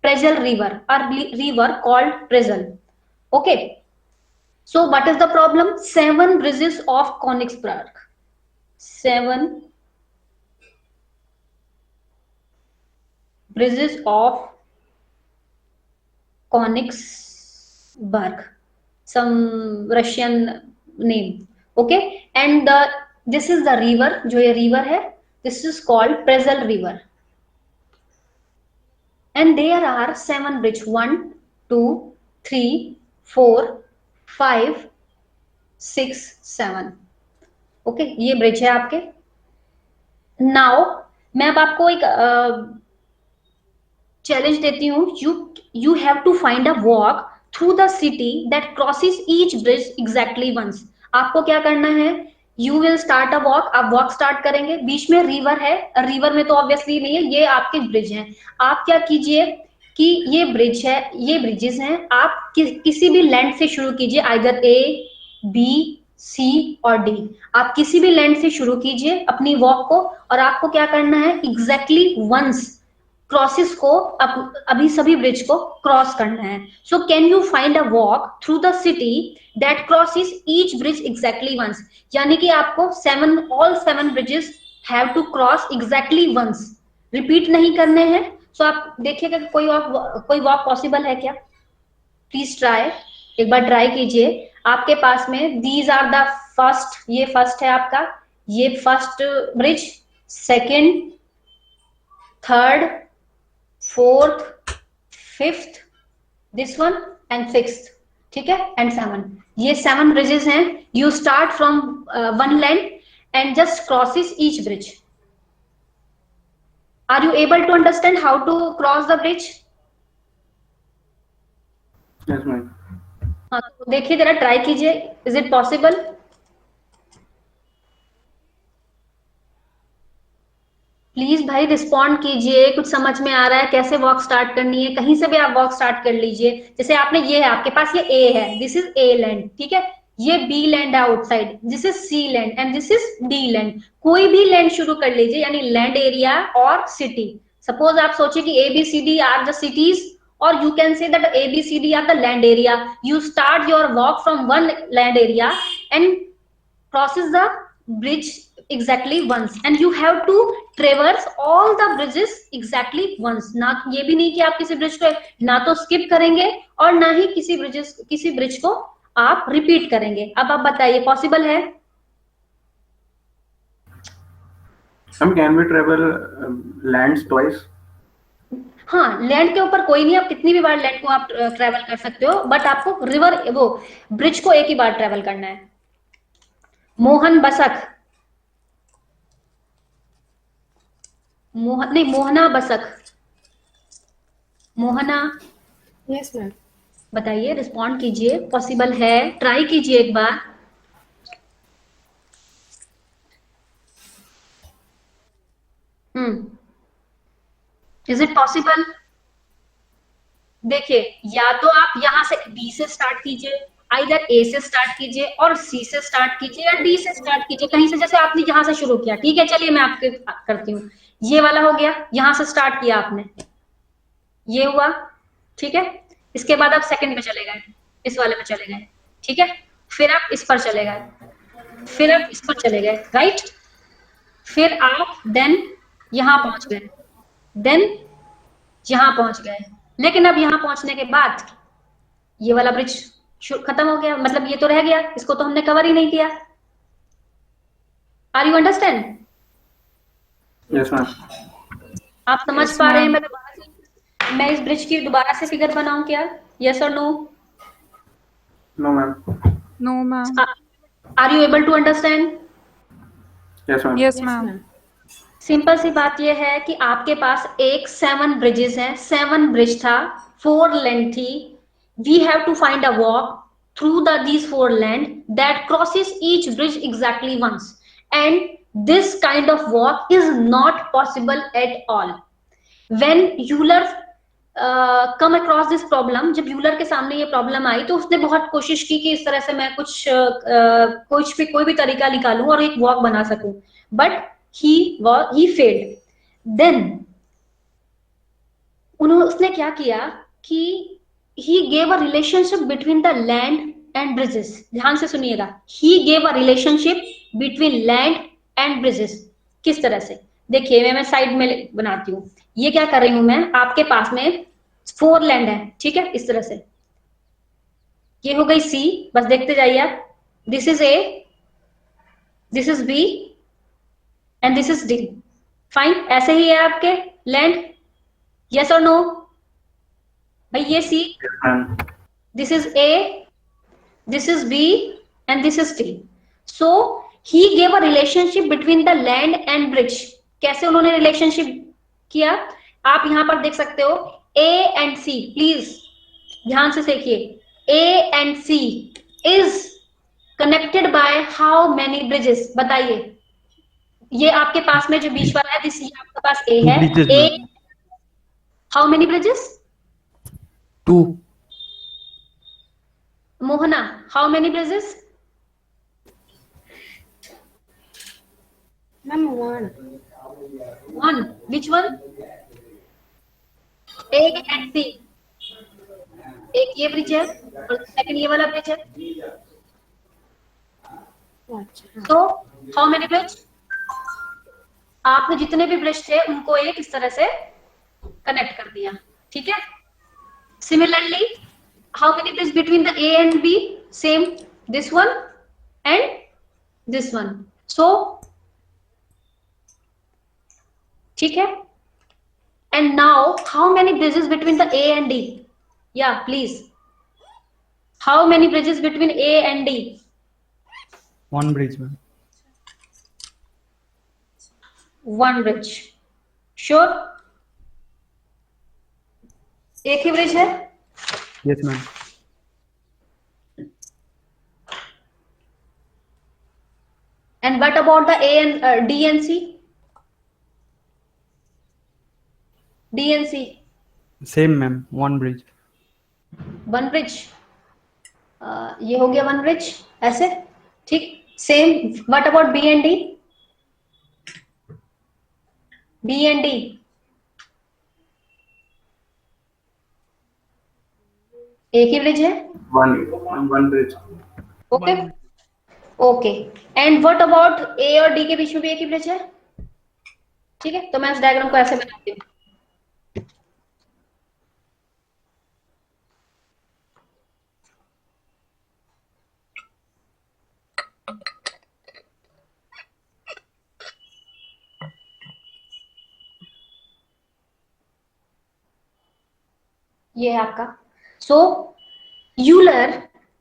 Presel River, a river called Presel. Okay, so what is the problem? 7 bridges of Königsberg, 7 bridges of Königsberg, some Russian name. Okay, and this is the river, जो ये river है, this is called Presel River, and there are 7 bridges, 1 2 3 4 5 6 7. Okay, ये bridge है आपके. Now मैं अब आपको एक चैलेंज देती हूँ. You have to find a walk through the city that crosses each bridge exactly once. आपको क्या करना है? You will start a walk. आप वॉक स्टार्ट करेंगे, बीच में रिवर है. रिवर में तो ऑब्वियसली नहीं है, ये आपके ब्रिज हैं. आप क्या कीजिए कि ये ब्रिज है, ये ब्रिजेस हैं, आप किसी भी लैंड से शुरू कीजिए, आइदर ए बी सी और डी. आप किसी भी लैंड से शुरू कीजिए अपनी वॉक को, और आपको क्या करना है? एग्जैक्टली वंस क्रॉसेस को, अभी सभी ब्रिज को क्रॉस करना है. So can you find a walk through the city that crosses each bridge exactly once. यानी कि आपको all 7 bridges have to cross exactly once, repeat नहीं करने हैं. सो आप देखिएगा कोई वॉक पॉसिबल है क्या. प्लीज ट्राई, एक बार ट्राई कीजिए. आपके पास में दीज आर द फर्स्ट, ये फर्स्ट है आपका, ये first bridge, second, third, fourth, fifth, this one and sixth. ठीक है, एंड 7. ये 7 ब्रिजेस हैं. You start from one land and just crosses each bridge. Are you able to understand how to cross the bridge? Yes ma'am. हाँ, तो देखिए जरा, try कीजिए. Is it possible? Please भाई रिस्पॉन्ड कीजिए. कुछ समझ में आ रहा है कैसे वॉक स्टार्ट करनी है? कहीं से भी आप वॉक स्टार्ट कर लीजिए. जैसे आपने, ये है आपके पास, ये ए है, दिस इज ए लैंड. ठीक है, ये बी लैंड है outside, this is C land and this is D land. कोई भी लैंड शुरू कर लीजिए, यानी लैंड एरिया और सिटी. सपोज आप सोचिए कि A B C D are the cities, or you can say that A B C D are the land area. You start your walk from one land area and crosses the bridge exactly once, and you have to traverse all the bridges exactly once. ना ये भी नहीं कि आप किसी bridge को ना तो स्किप करेंगे और ना ही किसी ब्रिज को आप रिपीट करेंगे. अब आप बताइए, पॉसिबल है? Can we travel lands twice? हाँ, लैंड के ऊपर कोई नहीं, आप कितनी भी बार लैंड को आप ट्रेवल कर सकते हो, बट आपको रिवर, वो ब्रिज को एक ही बार ट्रेवल करना है. मोहन बसक, नहीं, मोहना बसक, मोहना. Yes ma'am. बताइए, रिस्पॉन्ड कीजिए. पॉसिबल है? ट्राई कीजिए एक बार. Is it possible? देखिए, या तो आप यहां से बी से स्टार्ट कीजिए, आइदर ए से स्टार्ट कीजिए और सी से स्टार्ट कीजिए या डी से स्टार्ट कीजिए, कहीं से. जैसे आपने यहां से शुरू किया, ठीक है, चलिए मैं आपके करती हूँ. ये वाला हो गया, यहां से स्टार्ट किया आपने, ये हुआ. ठीक है, इसके बाद आप सेकंड में चले गए, इस वाले में चले गए. ठीक है, फिर आप इस पर चले गए, फिर आप इस पर चले गए, राइट. फिर आप देन यहां पहुंच गए, देन यहां पहुंच गए. लेकिन अब यहां पहुंचने के बाद ये वाला ब्रिज खत्म हो गया, मतलब ये तो रह गया, इसको तो हमने कवर ही नहीं किया. Are you understand? Yes ma'am. आप समझ पा रहे हैं? मैं इस ब्रिज की दोबारा से फिगर बनाऊं क्या? यस और no? No ma'am. No ma'am. Are you able to understand? Yes ma'am. Yes ma'am. Simple सी बात यह है कि आपके पास एक 7 ब्रिजेस हैं, 7 ब्रिज था, 4 लैंड थी. We have to find a walk through these 4 land that crosses each bridge exactly once, and this kind of walk is not possible at all. When Euler come across this problem, जब Euler के सामने ये problem आई तो उसने बहुत कोशिश की कि इस तरह से मैं कोई भी तरीका निकालूं और एक वॉक बना सकूं, बट he failed. Then उसने क्या किया कि he gave a relationship between the land and bridges. ध्यान से सुनिएगा, he gave a relationship between land and bridges. किस तरह से, देखिए मैं साइड में बनाती हूँ, ये क्या कर रही हूं मैं, आपके पास में 4 लैंड है, ठीक है, इस तरह से, ये हो गई सी, बस देखते जाइए आप, this is A, this is B and this is D, fine, ऐसे ही है आपके लैंड, यस और नो भाई, ये सी, this is A, this is B, and this is D. So he gave a relationship between the land and bridge. कैसे उन्होंने relationship किया, आप यहां पर देख सकते हो, A and C, प्लीज ध्यान से देखिए, A and C is connected by how many bridges, बताइए, ये आपके पास में जो बीच वाला है, दिस आपके पास A है, A, how many bridges? 2. Mohana, how many bridges? Ma'am, 1. One. Which one? A and C. एक ये ब्रिज है और सेकंड ये वाला ब्रिज है, तो हाउ मेनी ब्रिज, आपने जितने भी ब्रिज थे उनको एक इस तरह से कनेक्ट कर दिया, ठीक है। Similarly how many bridge between the A and B, same, this one and this one, so ठीक है। And now how many bridges between the A and D, या please, how many bridges between A and D? 1 bridge, ma'am. One bridge. Sure? एक ही bridge है? Yes, ma'am. And what about the A and D and C? D and C. Same, ma'am. 1 bridge. One bridge. ये हो गया one bridge, ऐसे, ठीक, same. What about B and D? B and D. एक ही bridge है? One bridge. Okay okay. And what about A और D के बीच में भी एक ही ब्रिज है? ठीक है, तो मैं इस डायग्राम को ऐसे बनाती हूँ, ये है आपका। सो Euler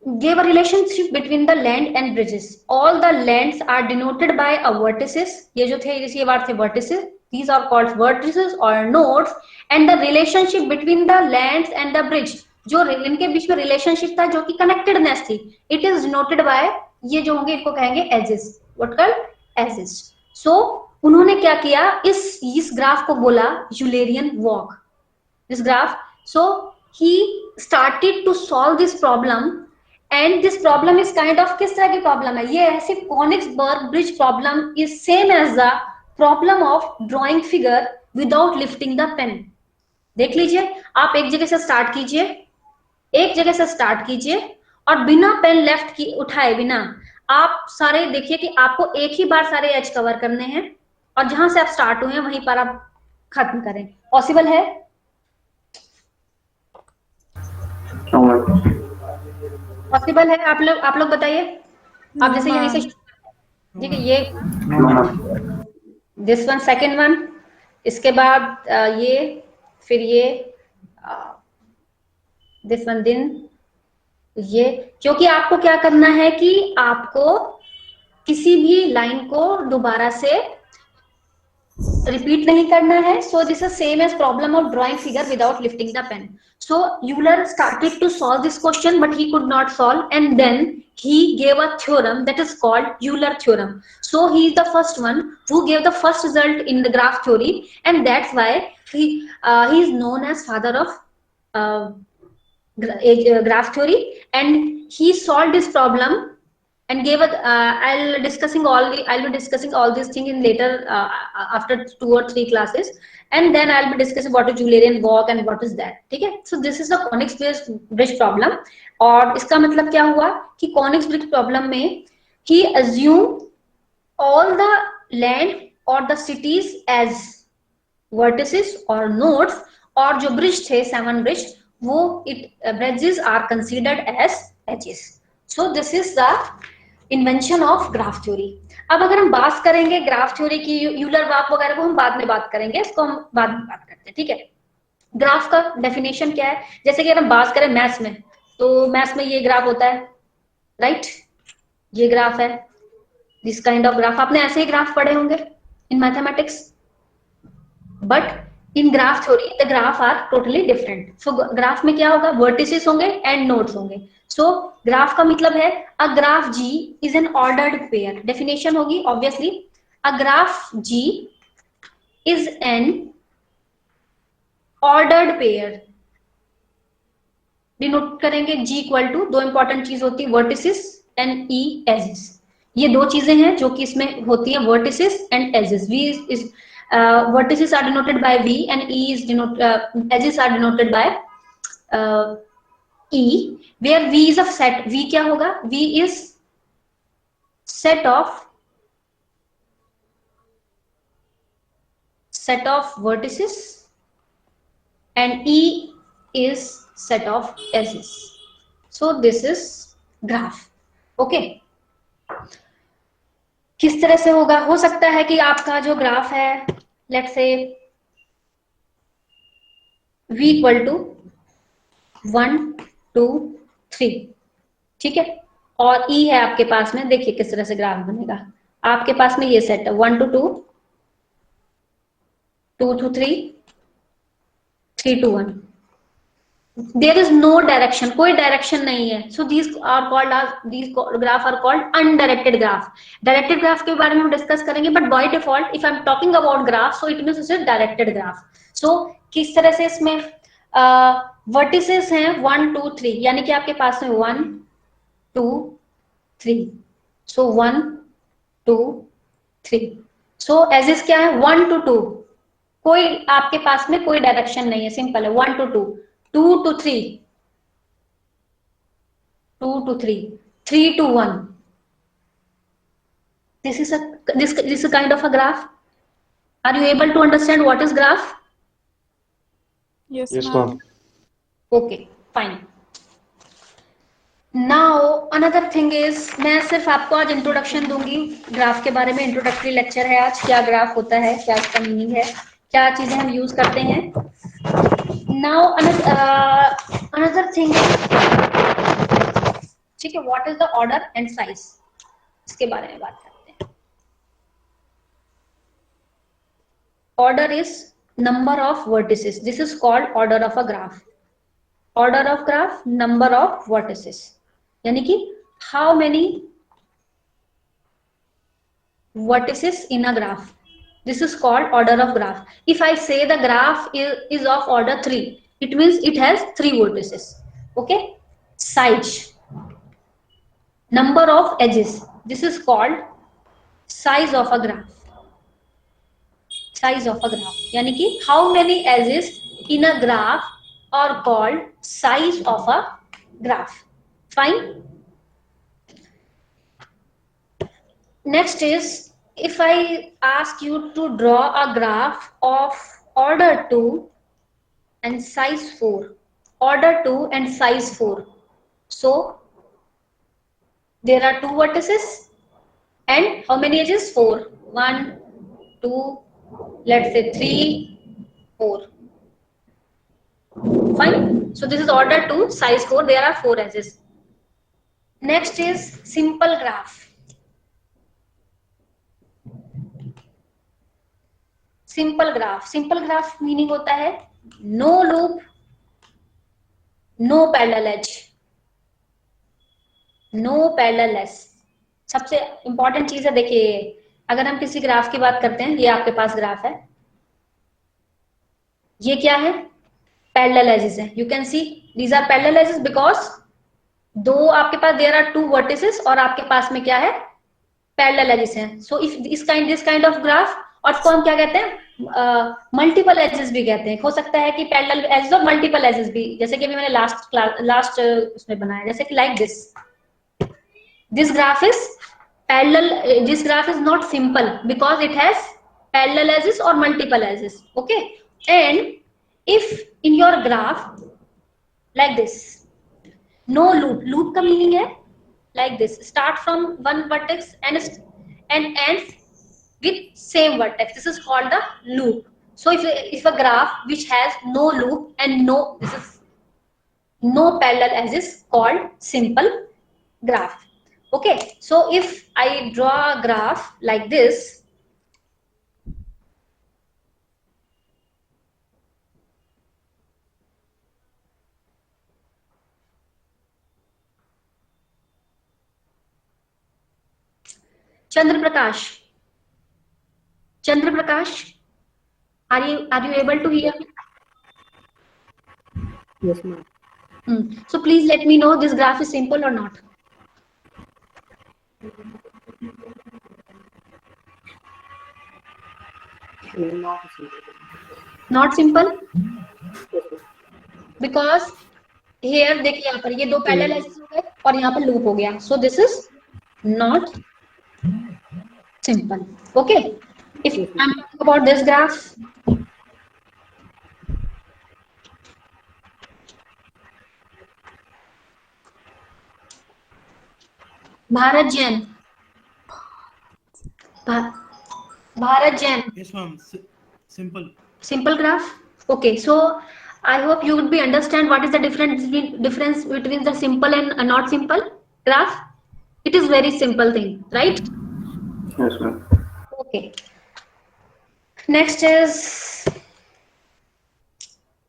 gave a relationship between the land and bridges. All the lands are denoted by a vertices. ये जो थे, ये वार्ड थे vertices. These are called vertices or nodes. And the relationship between the lands and the bridge, जो इनके बीच में relationship था, जो कि connectedness थी, it is denoted by, ये जो होंगे इनको कहेंगे edges. What called? Edges. So उन्होंने क्या किया, इस ग्राफ को बोला Eulerian walk, this graph. So he started to solve this problem. And this problem is kind of, किस तरह की प्रॉब्लम है ये, ऐसे Königsberg bridge problem is same as the problem of drawing figure without lifting the pen. देख लीजिए, आप एक जगह से स्टार्ट कीजिए, एक जगह से स्टार्ट कीजिए और बिना पेन लेफ्ट की उठाए बिना आप सारे देखिए कि आपको एक ही बार सारे एज कवर करने हैं और जहां से आप स्टार्ट हुए हैं वहीं पर आप खत्म करें। पॉसिबल है? पॉसिबल है? आप लोग बताइए। आप जैसे यहीं से, ठीक है, ये दिस वन, सेकंड वन, इसके बाद ये, फिर ये दिस वन, दिन ये, क्योंकि आपको क्या करना है कि आपको किसी भी लाइन को दोबारा से रिपीट नहीं करना है। So this is same as problem of drawing figure without lifting the pen. So Euler started to solve this question, but he could not solve, and then he gave a theorem that is called Euler theorem. So he is the first one who gave the first result in the graph theory, and that's why he is known as father of graph theory. And he solved this problem and gave a I'll be discussing all these things in later after 2 or 3 classes, and then I'll be discussing what is Eulerian walk and what is that. ठीक है, so this is a conics bridge problem. और इसका मतलब क्या हुआ कि conics bridge problem में he assume all the land or the cities as vertices or nodes, और जो ब्रिज थे 7 ब्रिज वो bridges are considered as edges. So this is the invention of graph theory. अब अगर हम बात करेंगे ग्राफ थ्योरी की, यूलर ग्राफ वगैरह को हम बाद में बात करेंगे, इसको हम बाद में बात करते हैं. ठीक है, ग्राफ का डेफिनेशन क्या है? जैसे कि अगर हम बात करें मैथ्स में, तो मैथ्स में ये ग्राफ होता है, राइट? ये ग्राफ है, दिस काइंड ऑफ ग्राफ. आपने ऐसे ही ग्राफ पढ़े होंगे in mathematics, but in graph theory the graph are totally different. So graph में क्या होगा? वर्टिसेस होंगे एंड नोड्स होंगे. सो ग्राफ का मतलब है a graph G is an ordered pair. Definition होगी obviously, a graph G is an ordered pair. Denote करेंगे जी इक्वल टू, दो इंपॉर्टेंट चीज होती है, वर्टिसेस एंड ई एजेस. ये दो चीजें हैं जो कि इसमें होती है, vertices and edges. V is vertices are denoted by V and E is edges are denoted by E, where V is a set. V क्या होगा? V is set of vertices and E is set of edges. So this is graph. Okay, किस तरह से होगा? हो सकता है कि आपका जो ग्राफ है, let's say V equal to 1 2 3, ठीक है, और E है आपके पास में. देखिए किस तरह से ग्राफ बनेगा. आपके पास में ये सेट है 1 to 2, 2 to 3, 3 to 1. There is no direction, कोई डायरेक्शन नहीं है. So these graph are called undirected graph. Directed graph के बारे में हम डिस्कस करेंगे, but by default if I am talking about graph, so it means it is directed graph. So किस तरह से इसमें वर्टिसेस हैं 1 2 3, यानी कि आपके पास में 1 2 3. सो 1 2 3. सो एजेस क्या है? 1 to 2. कोई आपके पास में कोई डायरेक्शन नहीं है, सिंपल है. 1 to 2, 2 to 3, 2 to 3, 3 to 1. This is a kind of a graph. Are you able to understand what is graph? Yes, Yes, ma'am. ma'am. Okay, fine. Now another thing is, मैं सिर्फ आपको आज introduction दूंगी graph के बारे में. Introductory lecture है आज. क्या ग्राफ होता है, क्या इसका मीनिंग है, क्या चीजें हम यूज करते हैं. Now another thing is, ठीक है, what is the order and size, इसके बारे में बात करते हैं. Order is number of vertices. This is called order of a graph. Order of graph, number of vertices, यानी कि how many vertices in a graph. This is called order of graph. If I say the graph is of order 3, it means it has 3 vertices. Okay, size, number of edges, this is called size of a graph. Size of a graph, यानी कि how many edges in a graph are called size of a graph. Fine. Next is, if I ask you to draw a graph of order 2 and size 4, order 2 and size 4, so there are 2 vertices and how many edges? 4. 1 2, let's say 3 4. Fine. So this is order 2, size 4, there are 4 edges. Next is simple graph. Simple graph. Simple graph meaning होता है no loop, no parallel edge, no parallel edge. सबसे important चीज है, देखिए अगर हम किसी graph की बात करते हैं, ये आपके पास ग्राफ है, ये क्या है? पैरेलल एजेस है. You can see these are parallel edges because दो आपके पास देयर आर टू वर्टिसेस और आपके पास में क्या है, पैरेलल एजेस हैं. So if this kind of graph, और इसको हम क्या कहते हैं, मल्टीपल एजेस भी कहते हैं. हो सकता है कि पैरेलल एजेस और मल्टीपल एजेस भी, जैसे कि अभी मैंने लास्ट उसमें बनाया, जैसे कि like this graph is parallel. This graph is not simple because it has parallel edges or multiple edges. Okay, and if in your graph like this, no loop का meaning है like this, start from one vertex and ends with same vertex, this is called the loop. So if a graph which has no loop and this is no parallel edges called simple graph. Okay, so if I draw a graph like this, Chandra Prakash, are you able to hear me? Yes, ma'am. So please let me know this graph is simple or not. Not simple. Not simple because here देखिए यहाँ पर ये दो parallel edges हो गए और यहाँ पर लूप हो गया. So this is not simple. Okay, if I'm talking about this graph, Bharat Jain, Bharat Jain. Yes, ma'am. Simple. Simple graph. Okay, so I hope you would be understand what is the difference between the simple and a not simple graph. It is very simple thing, right? Yes, ma'am. Okay. Next is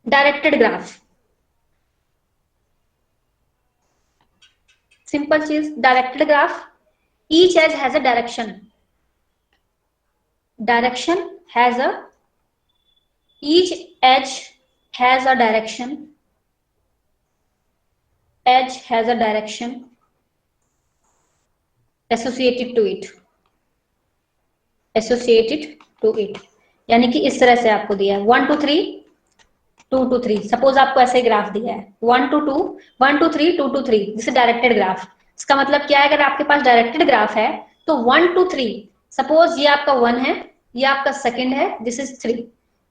directed graph. Simple is directed graph. Each edge has a direction. Direction has a each edge has a direction. Edge has a direction associated to it. Associated to it. यानी कि इस तरह से आपको दिया है 1 2 3 2 2 3. Suppose आपको ऐसे ग्राफ दिया है 1 2 2 1 2 3 2 2 3. This directed graph. इसका मतलब क्या है, अगर आपके पास डायरेक्टेड ग्राफ है तो 1 2 3, सपोज ये आपका 1 है, ये आपका सेकंड है, this is 3.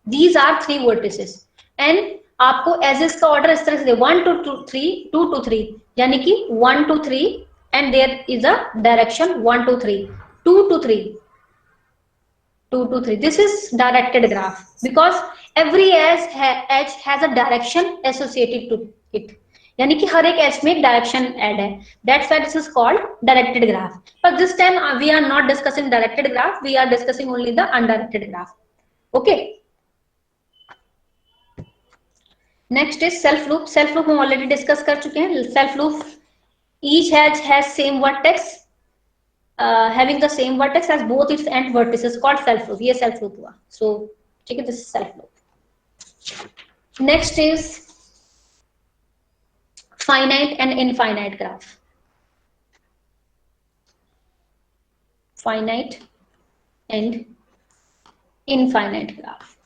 These are 3 vertices and आपको एजेस का ऑर्डर इस तरह से 1 2 2 3 2 2 3, यानी कि 1 2 3 and there is a direction 1 2 3 2 2 3 2 2 3. This is directed graph because every edge has a direction associated to it. यानी कि हर एक edge में एक direction add है. That's why this is called directed graph. But this time we are not discussing directed graph. We are discussing only the undirected graph. Okay. Next is self loop. Self loop हम already discuss कर चुके हैं. Self loop, each edge has same vertex. Having the same vertex as both its end vertices called self loop. ये self loop हुआ. So ठीक है, this is self loop. Next is finite and infinite graph. Finite and infinite graph.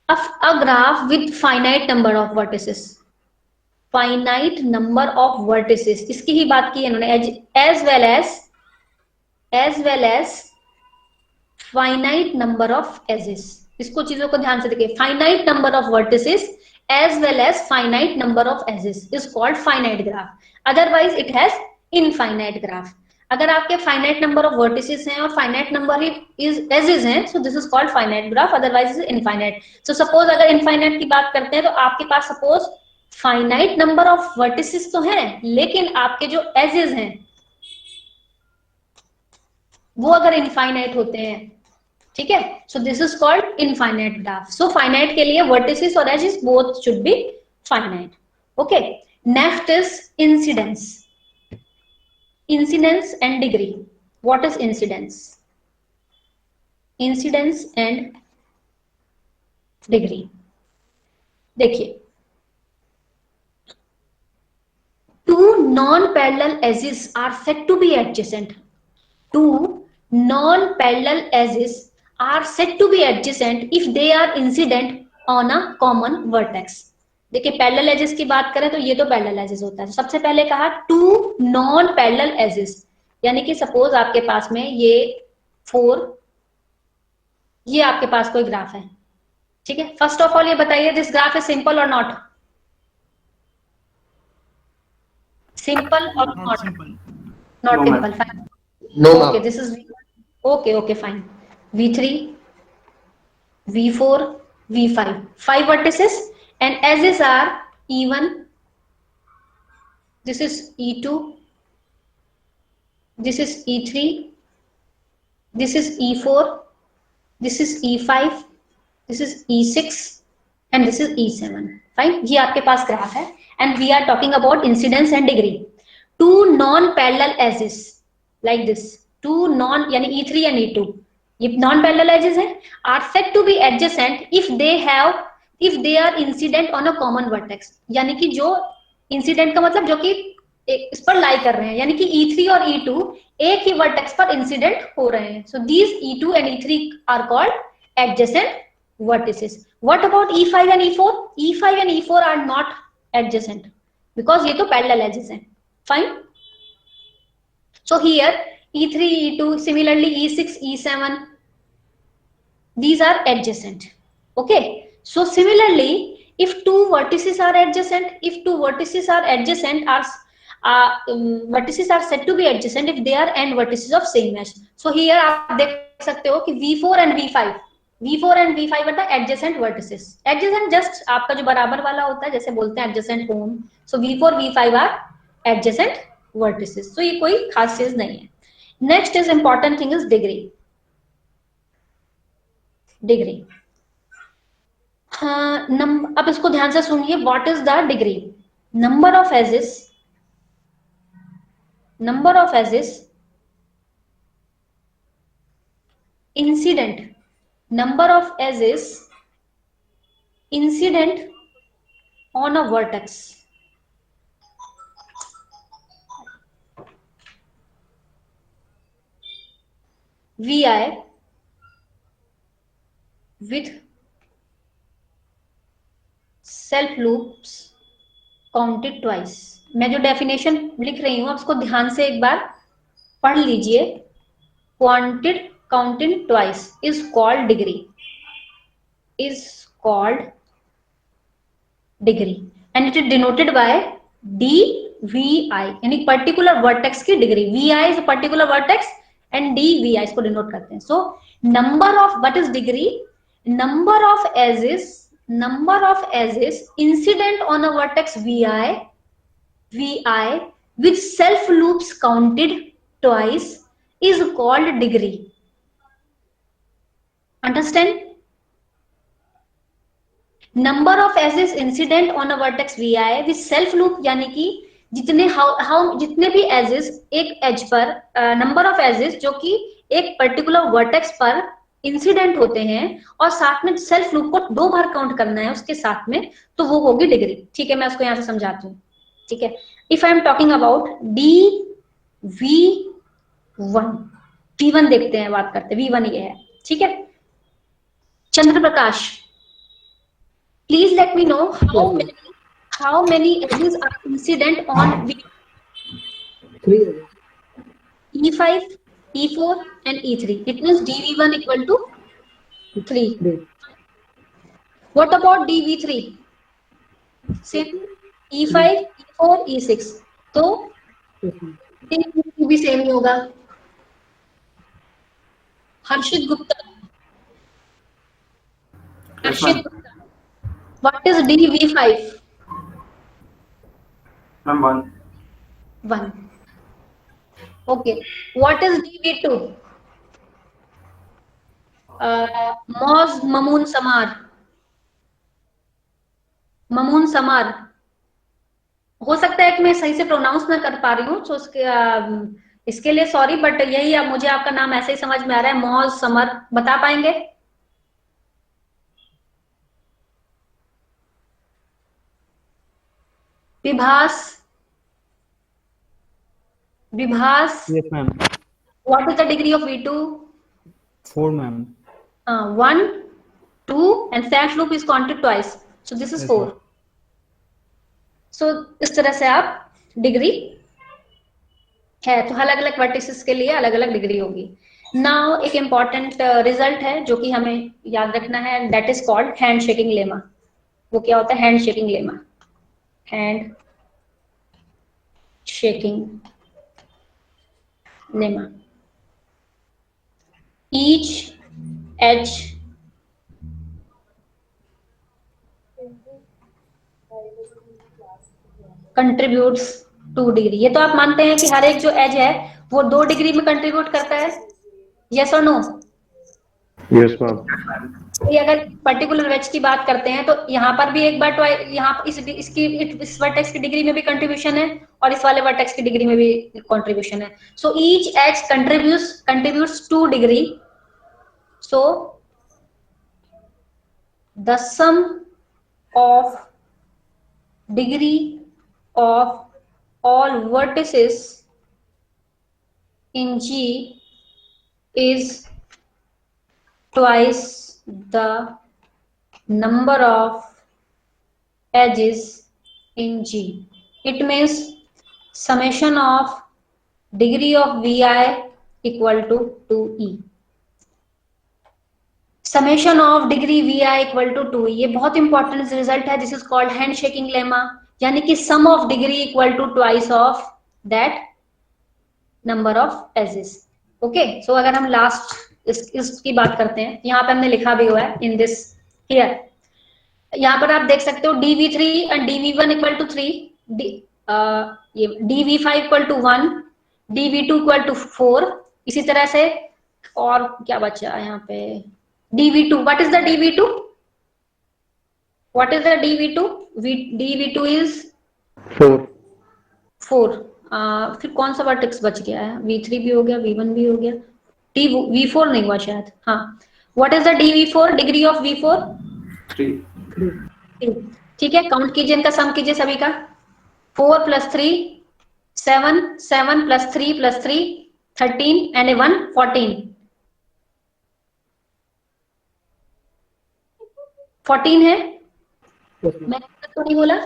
A graph with finite number of vertices. Finite number of vertices. इसकी ही बात की है इन्होंने, as well as finite number of edges. इसको चीजों को ध्यान से देखिए. Finite number of vertices as well as finite number of edges is called finite graph. Otherwise it has infinite graph. अगर आपके finite number of vertices हैं और finite number is edges हैं, so this is called finite graph. Otherwise it is infinite. So suppose अगर infinite की बात करते हैं तो आपके पास suppose finite number of vertices तो हैं, लेकिन आपके जो edges हैं वो अगर infinite होते हैं, ठीक है. So this is called infinite graph. So finite के लिए वर्टिसेस और edges both should be finite. Okay. Next is incidence. Incidence and degree. What is incidence? Incidence and degree. देखिए non-parallel edges are said to be adjacent. Two non-parallel edges are said to be adjacent if they are incident on a common vertex. देखिए parallel edges की बात करें तो ये तो parallel edges होता है. सबसे पहले कहा टू नॉन पैरेलल एजेस, यानी कि सपोज आपके पास में ये 4, ये आपके पास कोई ग्राफ है, ठीक है. फर्स्ट ऑफ ऑल ये बताइए दिस ग्राफ इज सिंपल और नॉट सिंपल और Not not simple. Not No, simple. ma'am. Fine. No, okay ma'am. This is okay okay fine. V3 V4 V5 5 vertices and edges are E1, this is E2, this is E3, this is E4, this is E5, this is E6 and this is E7. Fine, ये आपके पास graph है and we are talking about incidence and degree. Two non-parallel edges like this, two non यानी E3 and E2, ये non-parallel edges हैं, are said to be adjacent if they are incident on a common vertex. यानी कि जो incident का मतलब जो कि इस पर लाई कर रहे हैं, यानी कि E3 और E2 एक ही वर्टेक्स पर इंसिडेंट हो रहे हैं. So these E2 and E3 are called adjacent vertices. What about E5 and E4? E5 and E4 are not adjacent because ये तो parallel edges हैं. Fine. So here E3, E2, similarly E6, E7, these are adjacent. Okay. So similarly, if two vertices are adjacent, vertices are said to be adjacent if they are n vertices of same mesh. So here आप देख सकते हो कि V4 and V5 are the adjacent vertices. Adjacent just आपका जो बराबर वाला होता है, जैसे बोलते हैं adjacent home. So V4 V5 are adjacent vertices. So ये कोई खास चीज नहीं है. Next is important thing is degree. हाँ, अब इसको ध्यान से सुनिए. What is the degree? Number of edges incident, number of edges incident on a vertex. Vi with self loops counted twice. मैं जो डेफिनेशन लिख रही हूं उसको ध्यान से एक बार पढ़ लीजिए. counted twice is called degree and it is denoted by dvi, यानी पर्टिकुलर वर्टेक्स की degree. vi is a particular vertex and dvi इसको डिनोट करते हैं. So number of what is degree? number of edges incident on a vertex vi with self loops counted twice is called degree. Understand? Number of edges incident on a vertex vi with self loop, यानी कि जितने भी edges एक as per, number of edges जो कि एक particular vertex पर incident होते हैं और साथ में सेल्फ लूप को 2 बार काउंट करना है उसके साथ में, तो वो होगी डिग्री. ठीक है, मैं उसको यहां से समझाती हूँ. ठीक है, if I am talking about V1 V1 देखते हैं, बात करते हैं. V1 ये है. ठीक है, चंद्र प्रकाश, please let me know how many edges are incident on Three edges. E5, E4 and E3. It means dV1 equal to 3. Three. What about dV3? Same. E5, E4, E6. तो Yes, ma'am. भी same ही होगा. हर्षित Gupta, Yes, ma'am. what is dV5? Ma'am, 1. 1. Okay, what is dV2? Moz Mamoon Samar. हो सकता है कि मैं सही से प्रोनाउंस ना कर पा रही हूँ, तो इसके लिए सॉरी, बट यही अब मुझे आपका नाम ऐसे ही समझ में आ रहा है. मौज समर, बता पाएंगे? Vibhas, Vibhas, Yes, ma'am. what is the degree of V2? 4, ma'am. 1, 2 and self loop is counted twice. So this is Yes, 4. ma'am. So इस तरह से आप डिग्री है, तो अलग अलग वर्टिसेस के लिए अलग अलग डिग्री होगी. नाउ एक इम्पॉर्टेंट रिजल्ट है जो कि हमें याद रखना है, that is called hand shaking lemma. वो क्या होता है? Hand shaking lemma. Hand shaking lemma. Each edge contributes 2 degree. ये तो आप मानते हैं कि हर एक जो एज है वो 2 डिग्री में कंट्रीब्यूट करता है. यस और नो? Yes, ma'am. ये अगर पर्टिकुलर वेज की बात करते हैं तो यहाँ पर भी एक बार यहाँ इस वर्टेक्स की डिग्री में भी कंट्रीब्यूशन है और इस वाले वर्टेक्स की डिग्री में भी कंट्रीब्यूशन है. So each edge contributes 2 degree. So the sum of degree of all vertices in G is twice the number of edges in G. It means summation of degree of Vi equal to 2E. Summation of degree Vi equal to 2E. ये बहुत important result है. This is called hand shaking lemma, यानी कि sum of degree equal to twice of that number of edges. Okay, so अगर हम last इसकी बात करते हैं, यहाँ पे हमने लिखा भी हुआ है इन दिस हियर. यहाँ पर आप देख सकते हो dv3 and dv1 equal to 3, ये dv5 equal to 1, dv2 equal to 4. इसी तरह से और क्या बचा यहाँ पे? dv2. What is the dv2? What is the dv2? dv2 is 4. 4. फिर कौन सा वर्टेक्स बच गया है? v3 भी हो गया, v1 भी हो गया, v4 नहीं हुआ शायद. हाँ, what is the dv4? Degree of v4 3. 3. ठीक है, काउंट कीजिए, इनका सम कीजिए सभी का. 4 + 3 7, 7 + 3 + 3 13 एंड 1 14. 14 है. Yes, ma'am. मैं तो नहीं बोला.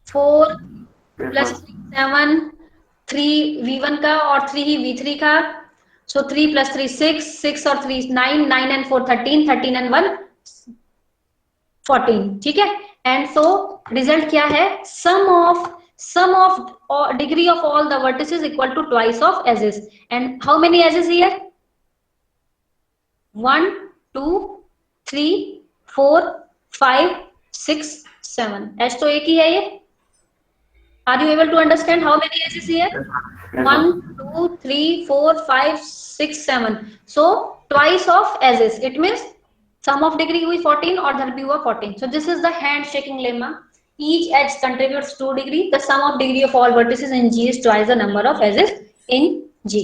4 + 3 7, 3 v1 का और 3 ही v3 का. सो 3 + 3 6, 6 और 3 9, 9 and 4 13, 13 and 1 14. ठीक है. एंड सो रिजल्ट क्या है? Sum of degree of all the vertices equal to twice of edges. And how many edges here? 1 2 3 4 5 6 7. Edge तो एक ही है ये. Are you able to understand how many edges here? 1 2 3 4 5 6 7. So twice of edges. It means sum of degree हुई 14 और धर भी हुआ 14. So this is the handshaking lemma. Each edge contributes 2 degree. The sum of degree of all vertices in G is twice the number of edges in G.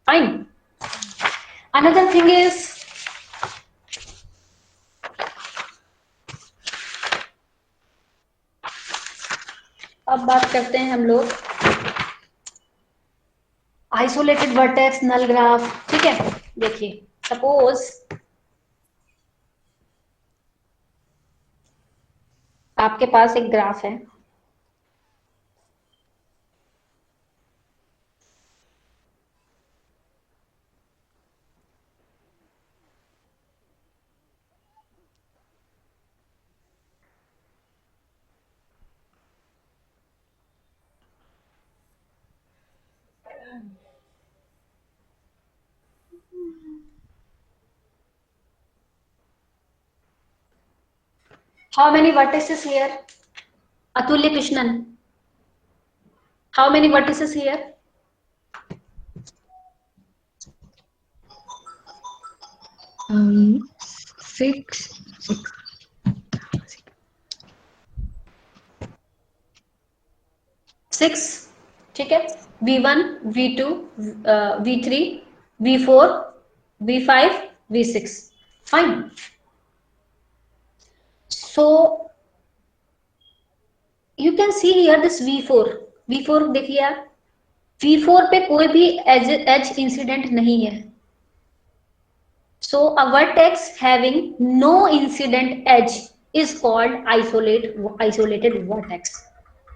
Fine. Another thing is अब बात करते हैं हम लोग isolated vertex नल graph. ठीक है, देखिए suppose आपके पास एक ग्राफ है. How many vertices here? Atulya Krishnan. How many vertices here? Six. 6. ठीक है. v1 v2 v3 v4 v5 v6. Fine. So you can see here this v4. V4 देखिए आप, V4 पे कोई भी एज इंसिडेंट नहीं है. So a vertex having no incident edge is called isolated vertex.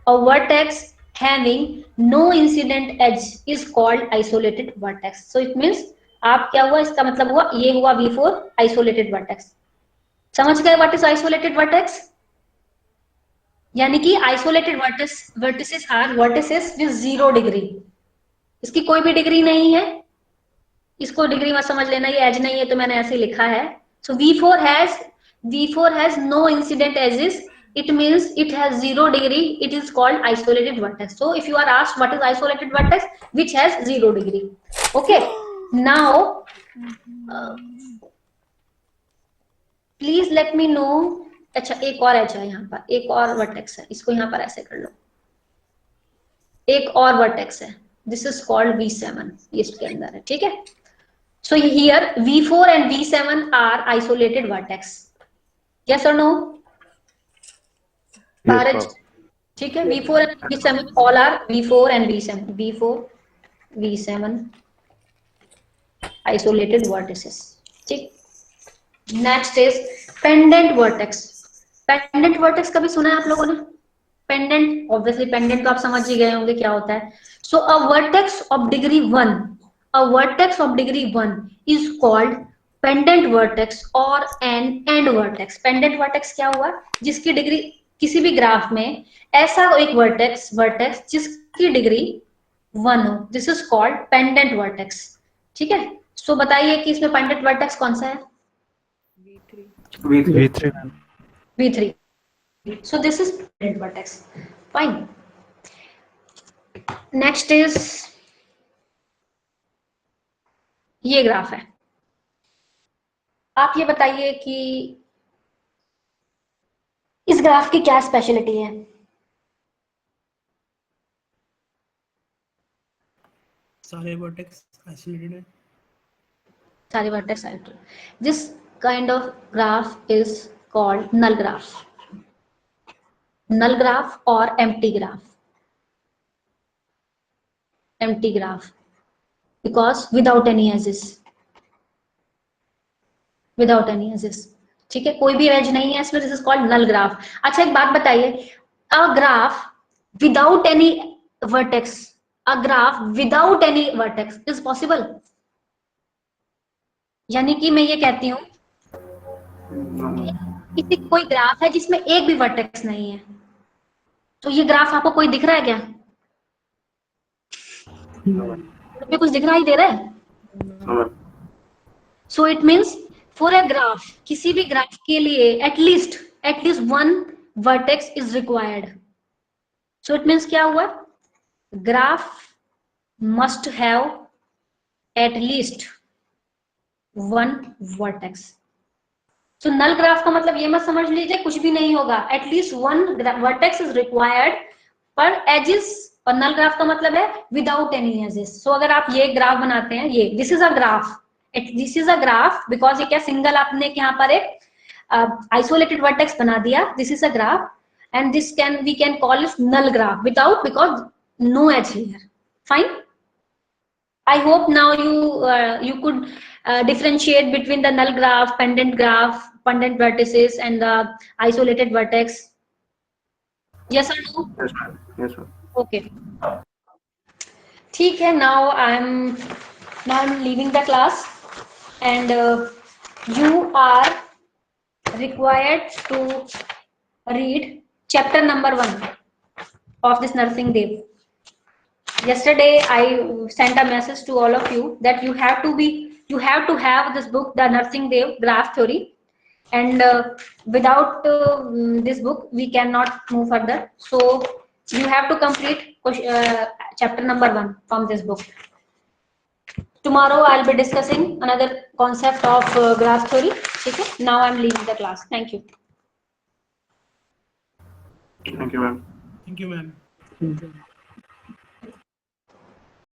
A vertex having no incident edge is called isolated vertex. So it means आप क्या हुआ, इसका मतलब हुआ ये हुआ V4 isolated vertex. समझ गए what is isolated vertex? यानी कि isolated vertices are vertices with 0 degree. इसकी कोई भी डिग्री नहीं है, इसको डिग्री मत समझ लेना, ये एज नहीं है तो मैंने ऐसे लिखा है. सो V4 has no incident edges. It means it has 0 degree. It is called isolated vertex. So if you are asked what is isolated vertex, which has 0 degree. Okay. Now please let me know. अच्छा एक और as है यहाँ पर, एक और vertex है, इसको यहाँ पर ऐसे कर लो. एक और वर्टेक्स है, दिस इज कॉल्ड V7, इसके अंदर है. ठीक है. So here V4 and V7 are isolated vertex. Yes or no? Yes, ma'am. ठीक है. V4 and V7 all are V4 and V7. V4, V7 isolated vertices. ठीक. Next is pendant vertex. Pendant vertex कभी सुना है आप लोगों ने? Pendant, obviously pendant तो आप समझ ही गए होंगे क्या होता है. So a vertex of degree 1, a vertex of degree 1 is called pendant vertex or an end vertex. Pendant vertex क्या हुआ? जिसकी डिग्री किसी भी ग्राफ में ऐसा एक वर्टेक्स जिसकी डिग्री 1 हो, this is called pendant vertex. ठीक है. सो बताइए कि इसमें पेंडेंट वर्टेक्स कौन सा है? V3. V3 ma'am. V3. So this is pendant vertex. Fine. Next is ये ग्राफ है. आप ये बताइए कि इस ग्राफ की क्या स्पेशलिटी है? सारे वर्टेक्स आइसोलेटेड है. सारे vertex isolated. This kind of graph is called null graph. Null graph और empty graph. Empty graph because without any edges. Without any edges. ठीक है. कोई भी एज नहीं है इसमें, this is called null graph. अच्छा एक बात बताइए, a graph without any vertex, a graph without any vertex is possible? यानी कि मैं ये कहती हूँ किसी कोई ग्राफ है जिसमें एक भी वर्टेक्स नहीं है, तो ये ग्राफ आपको कोई दिख रहा है क्या? तो कुछ दिख रहा ही दे रहा है. No, ma'am. So it means for a graph, किसी भी ग्राफ के लिए at least one vertex is required. So it means क्या हुआ? Graph must have at least one vertex. So null graph का मतलब ये मत समझ लीजिए कुछ भी नहीं होगा, at least one vertex is required पर एजेस. और नल ग्राफ का मतलब है विदाउट एनी एजेस. सो अगर आप ये ग्राफ बनाते हैं, ये this is a graph, this is a graph because ये क्या सिंगल आपने यहाँ पर एक आइसोलेटेड वर्टेक्स बना दिया. This is a graph and this can we can call it null graph without, because no edge here. Fine. I hope now you could differentiate between the null graph, pendant vertices, and the isolated vertex. Yes or no? Yes, ma'am. Yes, ma'am. Okay. ठीक है. Now I'm leaving the class, and you are required to read chapter number 1 of this nursing day. Yesterday I sent a message to all of you that you have to have this book, the nursing day graph theory, and without this book we cannot move further. So you have to complete chapter number 1 from this book. Tomorrow I'll be discussing another concept of graph theory. Okay, now I'm leaving the class. Thank you. Thank you, ma'am. Thank you ma'am. Thank you.